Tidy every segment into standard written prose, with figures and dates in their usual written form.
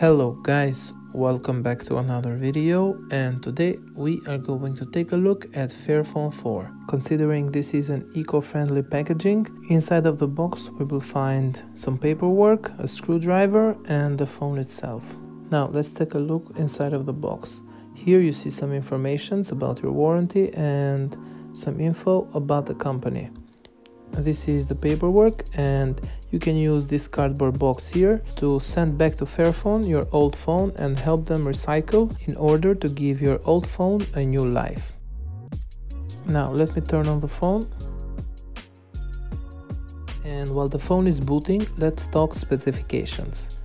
Hello guys, welcome back to another video, and today we are going to take a look at Fairphone 4. Considering this is an eco-friendly packaging, inside of the box we will find some paperwork, a screwdriver and the phone itself. Now let's take a look inside of the box. Here you see some information about your warranty and some info about the company. This is the paperwork, and you can use this cardboard box here to send back to Fairphone your old phone and help them recycle in order to give your old phone a new life. Now let me turn on the phone. And while the phone is booting, let's talk specifications.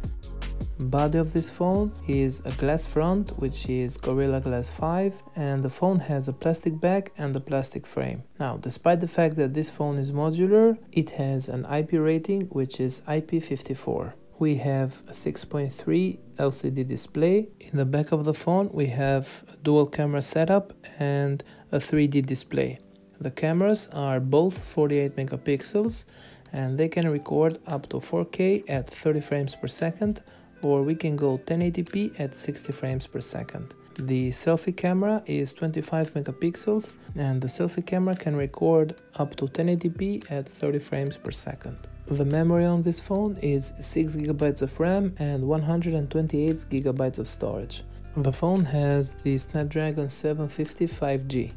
Body of this phone is a glass front, which is Gorilla Glass 5, and the phone has a plastic back and a plastic frame. Now, despite the fact that this phone is modular, it has an IP rating which is IP54. We have a 6.3 LCD display. In the back of the phone we have a dual camera setup and a 3D display. The cameras are both 48 megapixels and they can record up to 4K at 30 frames per second, or we can go 1080p at 60 frames per second. The selfie camera is 25 megapixels and the selfie camera can record up to 1080p at 30 frames per second. The memory on this phone is 6 GB of RAM and 128 GB of storage. The phone has the Snapdragon 750 5G.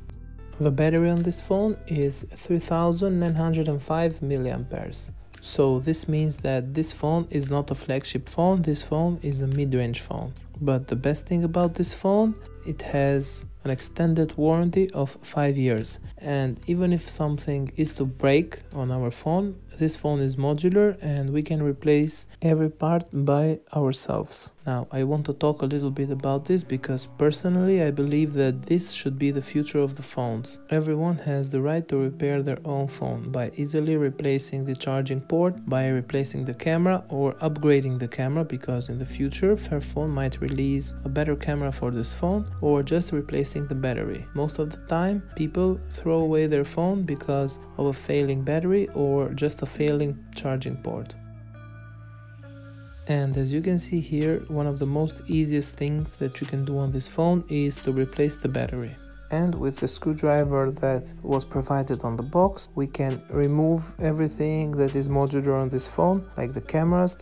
The battery on this phone is 3905 mAh. So this means that this phone is not a flagship phone, this phone is a mid-range phone. But the best thing about this phone, it has an extended warranty of 5 years. And even if something is to break on our phone, this phone is modular and we can replace every part by ourselves. Now, I want to talk a little bit about this because personally I believe that this should be the future of the phones. Everyone has the right to repair their own phone by easily replacing the charging port, by replacing the camera or upgrading the camera, because in the future Fairphone might release a better camera for this phone, or just replacing the battery. Most of the time people throw away their phone because of a failing battery or just a failing charging port. And as you can see here, one of the most easiest things that you can do on this phone is to replace the battery. And with the screwdriver that was provided on the box, we can remove everything that is modular on this phone, like the cameras,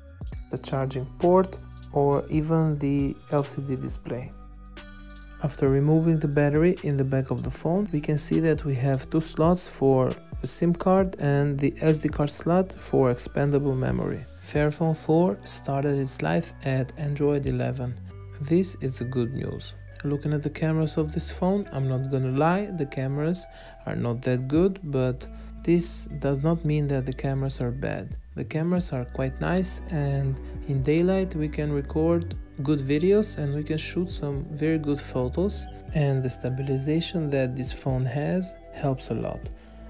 the charging port, or even the LCD display. After removing the battery in the back of the phone, we can see that we have two slots for the SIM card and the SD card slot for expandable memory. Fairphone 4 started its life at Android 11. This is the good news. Looking at the cameras of this phone, I'm not gonna lie, the cameras are not that good, but this does not mean that the cameras are bad. The cameras are quite nice, and in daylight we can record good videos and we can shoot some very good photos, and the stabilization that this phone has helps a lot.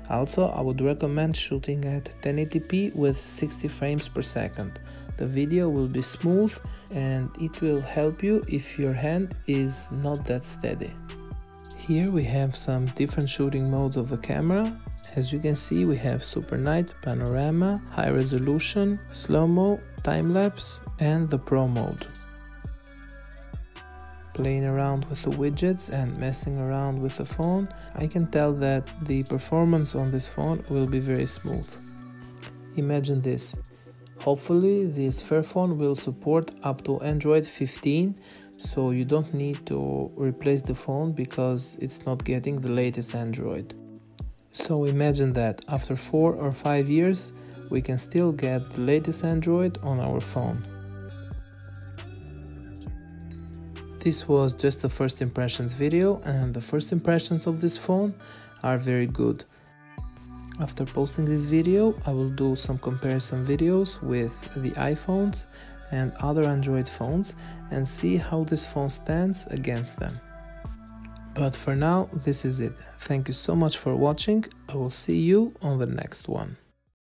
Also, I would recommend shooting at 1080p with 60 frames per second. The video will be smooth and it will help you if your hand is not that steady. Here we have some different shooting modes of the camera. As you can see, we have super night, panorama, high resolution, slow-mo, time-lapse and the pro mode. Playing around with the widgets and messing around with the phone, I can tell that the performance on this phone will be very smooth. Imagine this. Hopefully this Fairphone will support up to Android 15, so you don't need to replace the phone because it's not getting the latest Android. So imagine that after 4 or 5 years we can still get the latest Android on our phone. This was just the first impressions video, and the first impressions of this phone are very good. After posting this video, I will do some comparison videos with the iPhones and other Android phones and see how this phone stands against them. But for now, this is it. Thank you so much for watching. I will see you on the next one.